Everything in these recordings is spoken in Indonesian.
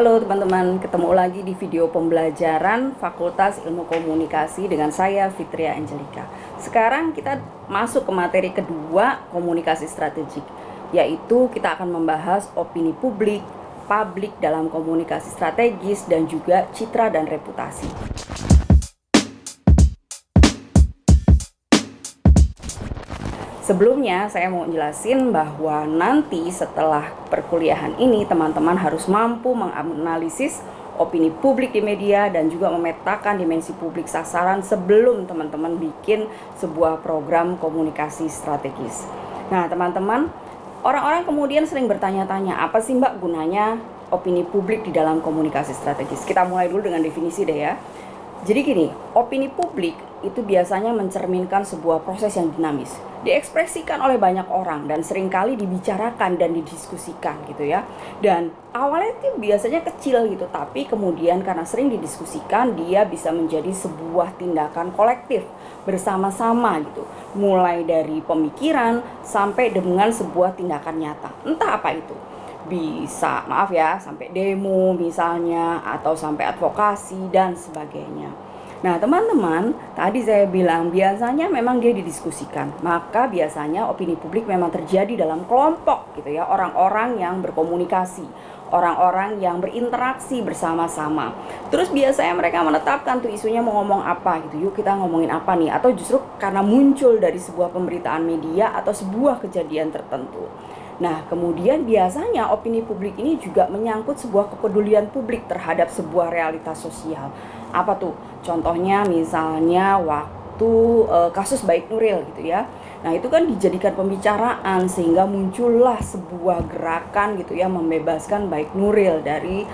Halo teman-teman, ketemu lagi di video pembelajaran Fakultas Ilmu Komunikasi dengan saya Fitria Angelika. Sekarang kita masuk ke materi kedua, komunikasi strategik, yaitu kita akan membahas opini publik dalam komunikasi strategis dan juga citra dan reputasi. Sebelumnya saya mau jelasin bahwa nanti setelah perkuliahan ini teman-teman harus mampu menganalisis opini publik di media dan juga memetakan dimensi publik sasaran sebelum teman-teman bikin sebuah program komunikasi strategis. Nah teman-teman, orang-orang kemudian sering bertanya-tanya, apa sih Mbak gunanya opini publik di dalam komunikasi strategis? Kita mulai dulu dengan definisi deh ya. Jadi gini, opini publik itu biasanya mencerminkan sebuah proses yang dinamis, diekspresikan oleh banyak orang dan seringkali dibicarakan dan didiskusikan gitu ya. Dan awalnya itu biasanya kecil gitu, tapi kemudian karena sering didiskusikan dia bisa menjadi sebuah tindakan kolektif bersama-sama gitu. Mulai dari pemikiran sampai dengan sebuah tindakan nyata. Entah apa itu. Bisa, maaf ya, sampai demo misalnya, atau sampai advokasi dan sebagainya. Nah teman-teman, tadi saya bilang biasanya memang dia didiskusikan. Maka biasanya opini publik memang terjadi dalam kelompok gitu ya, orang-orang yang berkomunikasi, orang-orang yang berinteraksi bersama-sama. Terus biasanya mereka menetapkan tuh isunya mau ngomong apa gitu, yuk kita ngomongin apa nih. Atau justru karena muncul dari sebuah pemberitaan media atau sebuah kejadian tertentu. Nah, kemudian biasanya opini publik ini juga menyangkut sebuah kepedulian publik terhadap sebuah realitas sosial. Apa tuh? Contohnya misalnya waktu kasus Baik Nuril gitu ya. Nah, itu kan dijadikan pembicaraan sehingga muncullah sebuah gerakan gitu ya, membebaskan Baik Nuril dari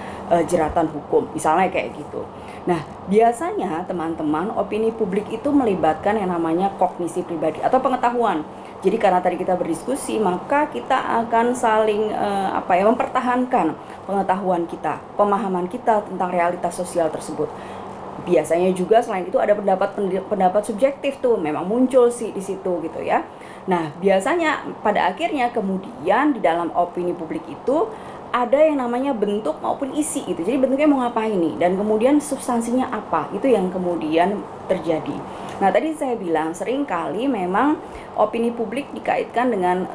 jeratan hukum. Misalnya kayak gitu. Nah, biasanya teman-teman opini publik itu melibatkan yang namanya kognisi pribadi atau pengetahuan. Jadi karena tadi kita berdiskusi, maka kita akan saling mempertahankan pengetahuan kita, pemahaman kita tentang realitas sosial tersebut. Biasanya juga selain itu ada pendapat subjektif tuh, memang muncul sih di situ gitu ya. Nah, biasanya pada akhirnya kemudian di dalam opini publik itu ada yang namanya bentuk maupun isi gitu. Jadi bentuknya mau ngapain nih, dan kemudian substansinya apa, itu yang kemudian terjadi. Nah tadi saya bilang seringkali memang opini publik dikaitkan dengan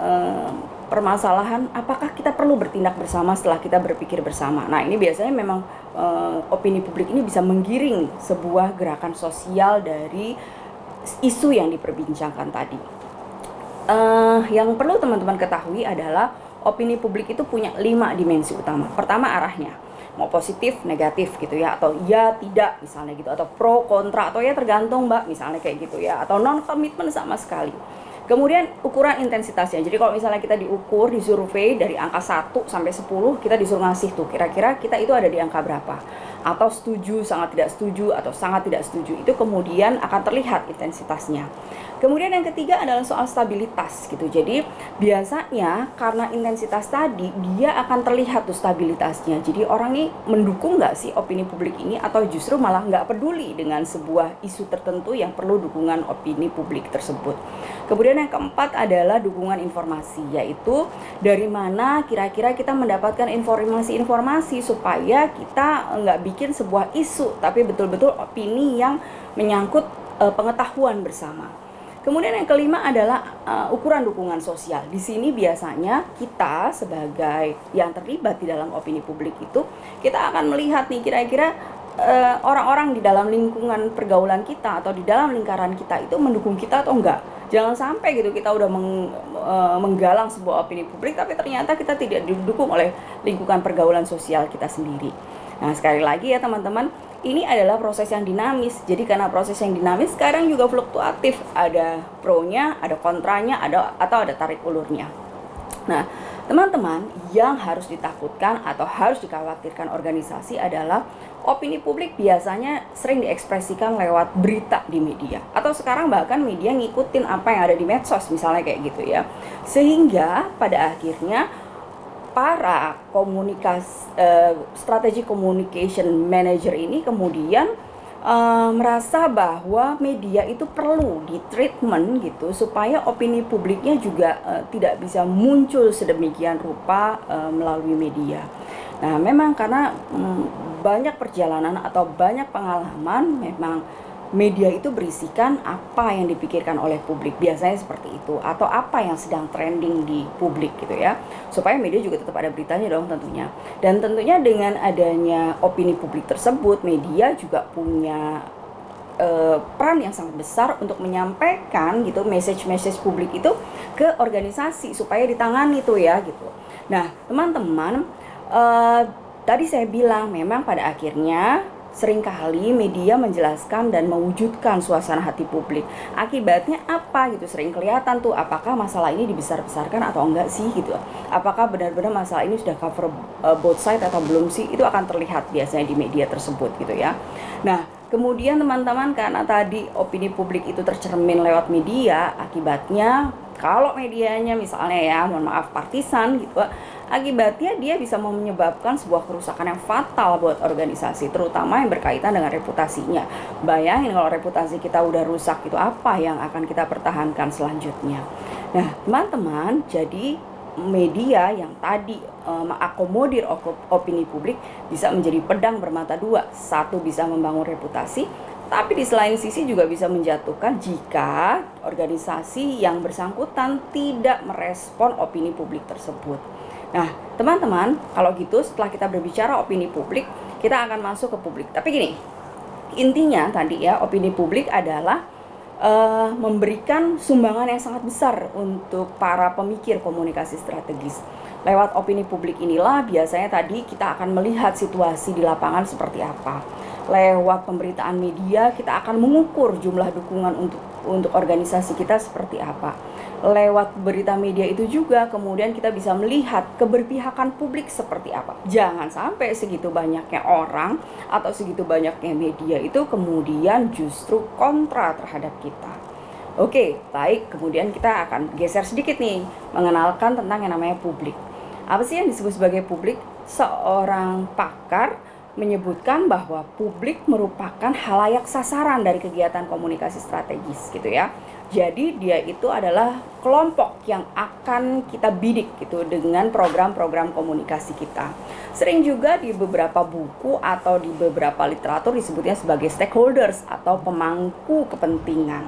permasalahan apakah kita perlu bertindak bersama setelah kita berpikir bersama. Nah ini biasanya memang opini publik ini bisa menggiring sebuah gerakan sosial dari isu yang diperbincangkan tadi. Yang perlu teman-teman ketahui adalah opini publik itu punya 5 dimensi utama. Pertama, arahnya, mau positif, negatif gitu ya, atau ya, tidak misalnya gitu, atau pro, kontra, atau ya tergantung Mbak misalnya kayak gitu ya, atau non komitmen sama sekali. Kemudian ukuran intensitasnya. Jadi kalau misalnya kita diukur, disurvei dari angka 1 sampai 10, kita disuruh ngasih tuh kira-kira kita itu ada di angka berapa, atau setuju, sangat tidak setuju, atau sangat tidak setuju. Itu kemudian akan terlihat intensitasnya. Kemudian yang ketiga adalah soal stabilitas gitu. Jadi biasanya karena intensitas tadi dia akan terlihat tuh stabilitasnya. Jadi orang ini mendukung nggak sih opini publik ini, atau justru malah nggak peduli dengan sebuah isu tertentu yang perlu dukungan opini publik tersebut. Kemudian yang keempat adalah dukungan informasi, yaitu dari mana kira-kira kita mendapatkan informasi-informasi supaya kita nggak bikin sebuah isu, tapi betul-betul opini yang menyangkut pengetahuan bersama. Kemudian yang kelima adalah ukuran dukungan sosial. Di sini biasanya kita sebagai yang terlibat di dalam opini publik itu, kita akan melihat nih kira-kira orang-orang di dalam lingkungan pergaulan kita atau di dalam lingkaran kita itu mendukung kita atau enggak. Jangan sampai gitu kita udah menggalang sebuah opini publik tapi ternyata kita tidak didukung oleh lingkungan pergaulan sosial kita sendiri. Nah sekali lagi ya teman-teman, ini adalah proses yang dinamis. Jadi karena proses yang dinamis sekarang juga fluktuatif, ada pro-nya, ada kontranya, atau ada tarik ulurnya. Nah, teman-teman, yang harus ditakutkan atau harus dikhawatirkan organisasi adalah opini publik biasanya sering diekspresikan lewat berita di media, atau sekarang bahkan media ngikutin apa yang ada di medsos misalnya kayak gitu ya. Sehingga pada akhirnya para strategi communication manager ini kemudian merasa bahwa media itu perlu di treatment gitu supaya opini publiknya juga tidak bisa muncul sedemikian rupa melalui media. Nah, memang karena banyak perjalanan atau banyak pengalaman, memang media itu berisikan apa yang dipikirkan oleh publik, biasanya seperti itu, atau apa yang sedang trending di publik gitu ya, supaya media juga tetap ada beritanya dong tentunya. Dan tentunya dengan adanya opini publik tersebut, media juga punya peran yang sangat besar untuk menyampaikan gitu message publik itu ke organisasi supaya ditangani tuh ya gitu. Nah, teman-teman, tadi saya bilang memang pada akhirnya seringkali media menjelaskan dan mewujudkan suasana hati publik. Akibatnya apa gitu, sering kelihatan tuh apakah masalah ini dibesar-besarkan atau enggak sih gitu. Apakah benar-benar masalah ini sudah cover both side atau belum sih, itu akan terlihat biasanya di media tersebut gitu ya. Nah, kemudian teman-teman, karena tadi opini publik itu tercermin lewat media, akibatnya kalau medianya misalnya ya, mohon maaf, partisan gitu, akibatnya dia bisa menyebabkan sebuah kerusakan yang fatal buat organisasi, terutama yang berkaitan dengan reputasinya. Bayangin kalau reputasi kita udah rusak, itu apa yang akan kita pertahankan selanjutnya. Nah, teman-teman, jadi media yang tadi mengakomodir opini publik bisa menjadi pedang bermata dua. Satu, bisa membangun reputasi, tapi di selain sisi juga bisa menjatuhkan jika organisasi yang bersangkutan tidak merespon opini publik tersebut. Nah, teman-teman, kalau gitu setelah kita berbicara opini publik, kita akan masuk ke publik. Tapi gini, intinya tadi ya, opini publik adalah memberikan sumbangan yang sangat besar untuk para pemikir komunikasi strategis. Lewat opini publik inilah biasanya tadi kita akan melihat situasi di lapangan seperti apa. Lewat pemberitaan media kita akan mengukur jumlah dukungan untuk organisasi kita seperti apa. Lewat berita media itu juga kemudian kita bisa melihat keberpihakan publik seperti apa. Jangan sampai segitu banyaknya orang atau segitu banyaknya media itu kemudian justru kontra terhadap kita. Oke, baik, kemudian kita akan geser sedikit nih, mengenalkan tentang yang namanya publik. Apa sih yang disebut sebagai publik? Seorang pakar menyebutkan bahwa publik merupakan halayak sasaran dari kegiatan komunikasi strategis gitu ya. Jadi dia itu adalah kelompok yang akan kita bidik gitu dengan program-program komunikasi kita. Sering juga di beberapa buku atau di beberapa literatur disebutnya sebagai stakeholders atau pemangku kepentingan.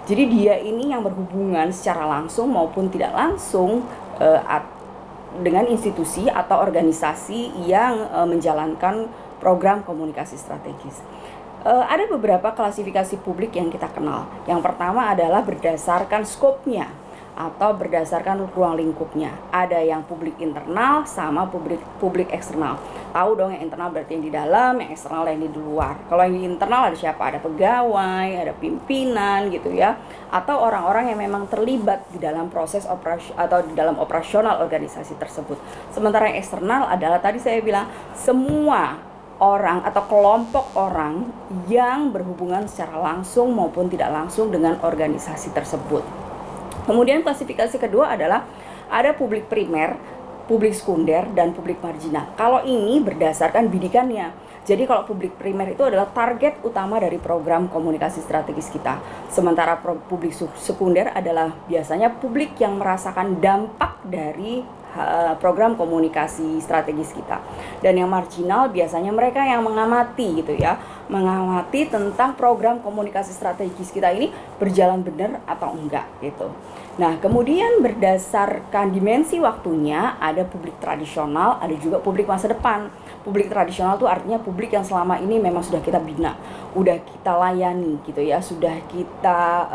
Jadi dia ini yang berhubungan secara langsung maupun tidak langsung dengan institusi atau organisasi yang menjalankan program komunikasi strategis. Ada beberapa klasifikasi publik yang kita kenal. Yang pertama adalah berdasarkan skopnya atau berdasarkan ruang lingkupnya. Ada yang publik internal sama publik eksternal. Tahu dong, yang internal berarti yang di dalam, yang eksternal yang di luar. Kalau yang di internal ada siapa? Ada pegawai, ada pimpinan gitu ya, atau orang-orang yang memang terlibat di dalam proses operasi atau di dalam operasional organisasi tersebut. Sementara yang eksternal adalah tadi saya bilang semua orang atau kelompok orang yang berhubungan secara langsung maupun tidak langsung dengan organisasi tersebut. Kemudian klasifikasi kedua adalah ada publik primer, publik sekunder, dan publik marginal. Kalau ini berdasarkan bidikannya. Jadi kalau publik primer itu adalah target utama dari program komunikasi strategis kita. Sementara publik sekunder adalah biasanya publik yang merasakan dampak dari program komunikasi strategis kita. Dan yang marginal biasanya mereka yang mengamati gitu ya, mengamati tentang program komunikasi strategis kita ini berjalan benar atau enggak gitu. Nah, kemudian berdasarkan dimensi waktunya ada publik tradisional, ada juga publik masa depan. Publik tradisional itu artinya publik yang selama ini memang sudah kita bina, udah kita layani gitu ya, sudah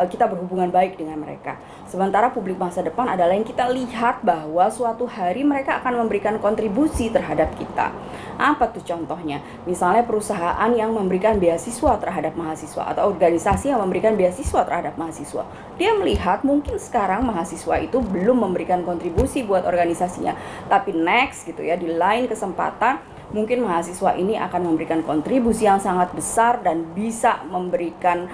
kita berhubungan baik dengan mereka. Sementara publik masa depan adalah yang kita lihat bahwa suatu hari mereka akan memberikan kontribusi terhadap kita. Apa tuh contohnya? Misalnya perusahaan yang memberikan beasiswa terhadap mahasiswa atau organisasi yang memberikan beasiswa terhadap mahasiswa. Dia melihat mungkin sekarang mahasiswa itu belum memberikan kontribusi buat organisasinya, tapi next gitu ya, di lain kesempatan mungkin mahasiswa ini akan memberikan kontribusi yang sangat besar dan bisa memberikan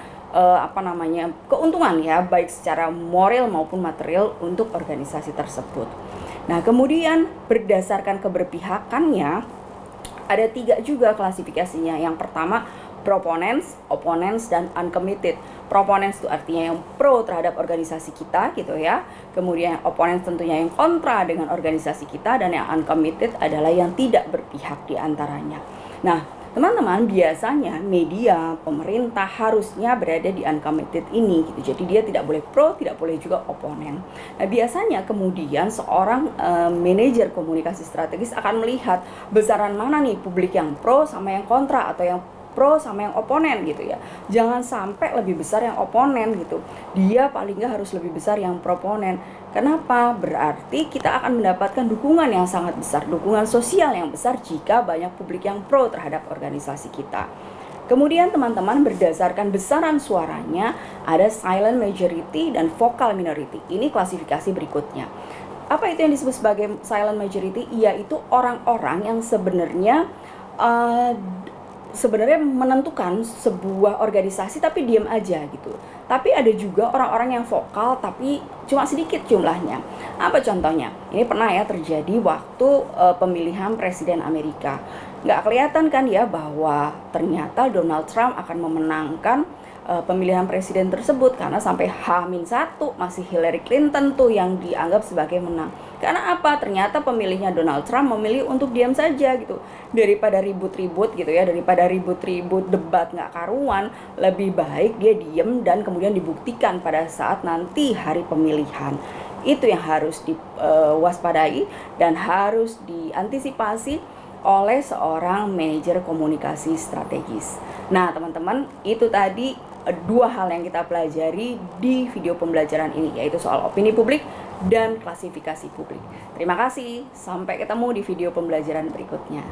keuntungan ya, baik secara moral maupun material untuk organisasi tersebut. Nah, kemudian berdasarkan keberpihakannya ada 3 juga klasifikasinya. Yang pertama, proponents, opponents, dan uncommitted. Proponents itu artinya yang pro terhadap organisasi kita gitu ya. Kemudian opponents tentunya yang kontra dengan organisasi kita, dan yang uncommitted adalah yang tidak berpihak di antaranya. Nah, teman-teman, biasanya media, pemerintah harusnya berada di uncommitted ini gitu. Jadi dia tidak boleh pro, tidak boleh juga oponen. Nah, biasanya kemudian seorang manajer komunikasi strategis akan melihat besaran mana nih publik yang pro sama yang kontra, atau yang pro sama yang oponen gitu ya. Jangan sampai lebih besar yang oponen gitu. Dia paling nggak harus lebih besar yang proponen. Kenapa? Berarti kita akan mendapatkan dukungan yang sangat besar, dukungan sosial yang besar jika banyak publik yang pro terhadap organisasi kita. Kemudian teman-teman, berdasarkan besaran suaranya ada silent majority dan vocal minority. Ini klasifikasi berikutnya. Apa itu yang disebut sebagai silent majority? Yaitu orang-orang yang sebenarnya menentukan sebuah organisasi tapi diam aja gitu. Tapi ada juga orang-orang yang vokal tapi cuma sedikit jumlahnya. Apa contohnya? Ini pernah ya terjadi waktu pemilihan presiden Amerika. Nggak kelihatan kan ya bahwa ternyata Donald Trump akan memenangkan pemilihan presiden tersebut, karena sampai H-1 masih Hillary Clinton tuh yang dianggap sebagai menang. Karena apa? Ternyata pemilihnya Donald Trump memilih untuk diam saja gitu. Daripada ribut-ribut gitu ya, daripada ribut-ribut debat nggak karuan, lebih baik dia diem dan kemudian dibuktikan pada saat nanti hari pemilihan. Itu yang harus diwaspadai dan harus diantisipasi oleh seorang manajer komunikasi strategis. Nah, teman-teman, itu tadi dua hal yang kita pelajari di video pembelajaran ini, yaitu soal opini publik dan klasifikasi publik. Terima kasih, sampai ketemu di video pembelajaran berikutnya.